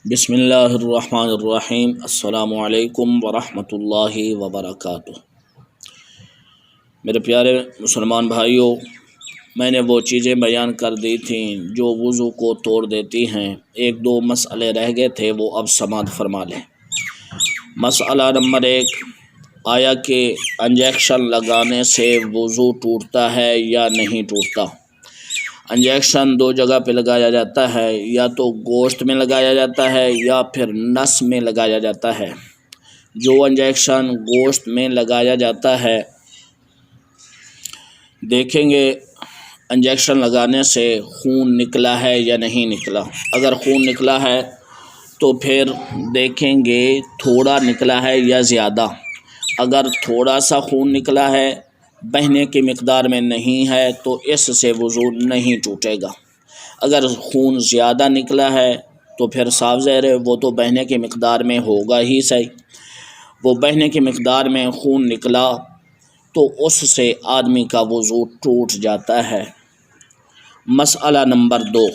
بسم اللہ الرحمن الرحیم۔ السلام علیکم ورحمۃ اللہ وبرکاتہ۔ میرے پیارے مسلمان بھائیوں، میں نے وہ چیزیں بیان کر دی تھیں جو وضو کو توڑ دیتی ہیں۔ ایک دو مسئلے رہ گئے تھے، وہ اب سماعت فرما لیں۔ مسئلہ نمبر 1، آیا کہ انجیکشن لگانے سے وضو ٹوٹتا ہے یا نہیں ٹوٹتا؟ انجیکشن دو جگہ پہ لگایا جاتا ہے، یا تو گوشت میں لگایا جاتا ہے یا پھر نس میں لگایا جاتا ہے۔ جو انجیکشن گوشت میں لگایا جاتا ہے، دیکھیں گے انجیکشن لگانے سے خون نکلا ہے یا نہیں نکلا۔ اگر خون نکلا ہے تو پھر دیکھیں گے تھوڑا نکلا ہے یا زیادہ۔ اگر تھوڑا سا خون نکلا ہے، بہنے کی مقدار میں نہیں ہے، تو اس سے وضو نہیں ٹوٹے گا۔ اگر خون زیادہ نکلا ہے تو پھر صاف ظاہر ہے وہ تو بہنے کی مقدار میں ہوگا ہی صحیح۔ وہ بہنے کی مقدار میں خون نکلا تو اس سے آدمی کا وضو ٹوٹ جاتا ہے۔ مسئلہ نمبر 2،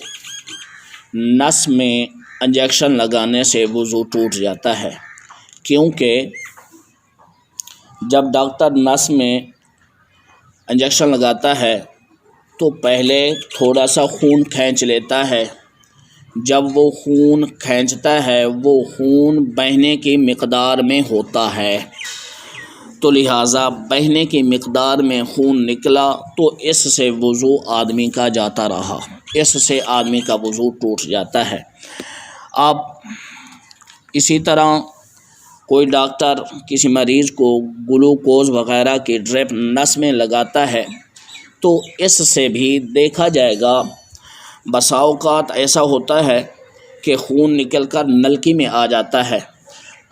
نس میں انجیکشن لگانے سے وضو ٹوٹ جاتا ہے، کیونکہ جب ڈاکٹر نس میں انجیکشن لگاتا ہے تو پہلے تھوڑا سا خون کھینچ لیتا ہے۔ جب وہ خون کھینچتا ہے، وہ خون بہنے کی مقدار میں ہوتا ہے، تو لہٰذا بہنے کی مقدار میں خون نکلا تو اس سے وضو آدمی کا جاتا رہا، اس سے آدمی کا وضو ٹوٹ جاتا ہے۔ اب اسی طرح کوئی ڈاکٹر کسی مریض کو گلوکوز وغیرہ کی ڈرپ نس میں لگاتا ہے تو اس سے بھی دیکھا جائے گا، بسا اوقات ایسا ہوتا ہے کہ خون نکل کر نلکی میں آ جاتا ہے۔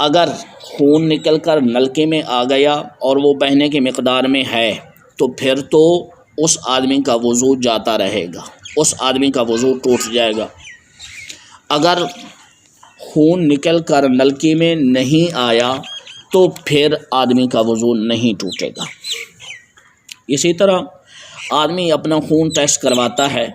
اگر خون نکل کر نلکی میں آ گیا اور وہ بہنے کی مقدار میں ہے تو پھر تو اس آدمی کا وضو جاتا رہے گا، اس آدمی کا وضو ٹوٹ جائے گا۔ اگر خون نکل کر نلکی میں نہیں آیا تو پھر آدمی کا وضو نہیں ٹوٹے گا۔ اسی طرح آدمی اپنا خون ٹیسٹ کرواتا ہے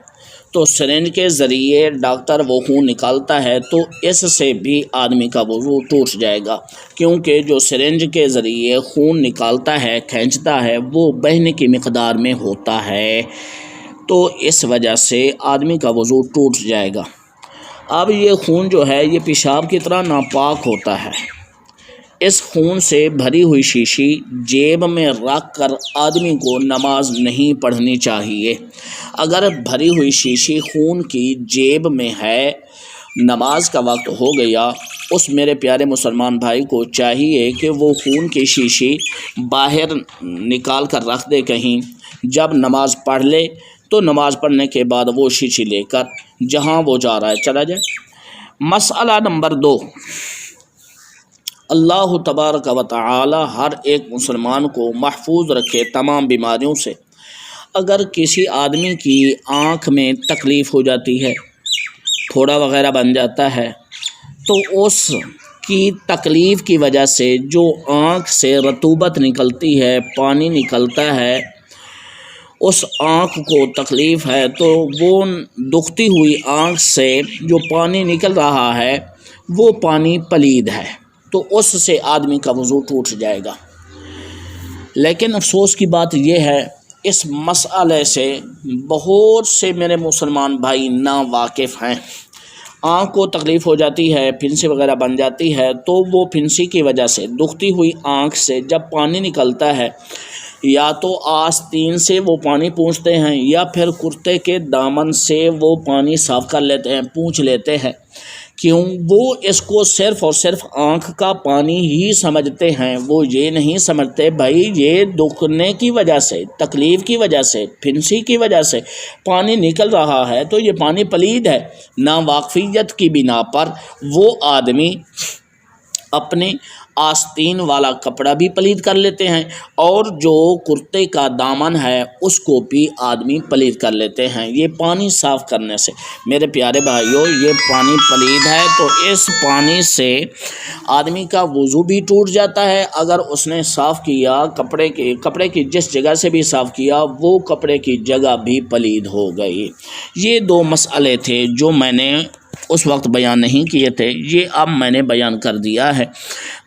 تو سرنج کے ذریعے ڈاکٹر وہ خون نکالتا ہے، تو اس سے بھی آدمی کا وضو ٹوٹ جائے گا، کیونکہ جو سرنج کے ذریعے خون نکالتا ہے، کھینچتا ہے، وہ بہنے کی مقدار میں ہوتا ہے، تو اس وجہ سے آدمی کا وضو ٹوٹ جائے گا۔ اب یہ خون جو ہے یہ پیشاب کی طرح ناپاک ہوتا ہے۔ اس خون سے بھری ہوئی شیشی جیب میں رکھ کر آدمی کو نماز نہیں پڑھنی چاہیے۔ اگر بھری ہوئی شیشی خون کی جیب میں ہے، نماز کا وقت ہو گیا، اس میرے پیارے مسلمان بھائی کو چاہیے کہ وہ خون کی شیشی باہر نکال کر رکھ دے کہیں، جب نماز پڑھ لے تو نماز پڑھنے کے بعد وہ شیشی لے کر جہاں وہ جا رہا ہے چلا جائے۔ مسئلہ نمبر 2، اللہ تبارک و تعالی ہر ایک مسلمان کو محفوظ رکھے تمام بیماریوں سے۔ اگر کسی آدمی کی آنکھ میں تکلیف ہو جاتی ہے، پھوڑا وغیرہ بن جاتا ہے، تو اس کی تکلیف کی وجہ سے جو آنکھ سے رطوبت نکلتی ہے، پانی نکلتا ہے، اس آنکھ کو تکلیف ہے، تو وہ دکھتی ہوئی آنکھ سے جو پانی نکل رہا ہے وہ پانی پلید ہے، تو اس سے آدمی کا وضو ٹوٹ جائے گا۔ لیکن افسوس کی بات یہ ہے، اس مسئلے سے بہت سے میرے مسلمان بھائی ناواقف ہیں۔ آنکھ کو تکلیف ہو جاتی ہے، پھنسی وغیرہ بن جاتی ہے، تو وہ پھنسی کی وجہ سے دکھتی ہوئی آنکھ سے جب پانی نکلتا ہے، یا تو آستین سے وہ پانی پونچھتے ہیں یا پھر کرتے کے دامن سے وہ پانی صاف کر لیتے ہیں، پونچھ لیتے ہیں۔ کیوں؟ وہ اس کو صرف اور صرف آنکھ کا پانی ہی سمجھتے ہیں، وہ یہ نہیں سمجھتے بھائی یہ دکھنے کی وجہ سے، تکلیف کی وجہ سے، پھنسی کی وجہ سے پانی نکل رہا ہے تو یہ پانی پلید ہے۔ ناواقفیت کی بنا پر وہ آدمی اپنے آستین والا کپڑا بھی پلید کر لیتے ہیں، اور جو کرتے کا دامن ہے اس کو بھی آدمی پلید کر لیتے ہیں، یہ پانی صاف کرنے سے۔ میرے پیارے بھائیوں، یہ پانی پلید ہے تو اس پانی سے آدمی کا وضو بھی ٹوٹ جاتا ہے۔ اگر اس نے صاف کیا، کپڑے کی جس جگہ سے بھی صاف کیا، وہ کپڑے کی جگہ بھی پلید ہو گئی۔ یہ دو مسئلے تھے جو میں نے اس وقت بیان نہیں کیے تھے، یہ اب میں نے بیان کر دیا ہے۔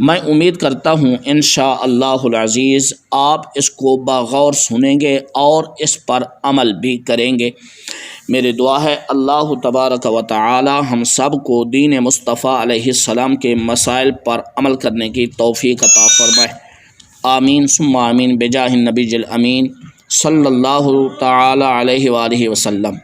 میں امید کرتا ہوں انشاءاللہ العزیز آپ اس کو بغور سنیں گے اور اس پر عمل بھی کریں گے۔ میری دعا ہے اللہ تبارک و تعالی ہم سب کو دین مصطفیٰ علیہ السلام کے مسائل پر عمل کرنے کی توفیق عطا فرمائے۔ آمین ثم آمین بجاہ النبی الامین صلی اللہ تعالی علیہ وآلہ وسلم۔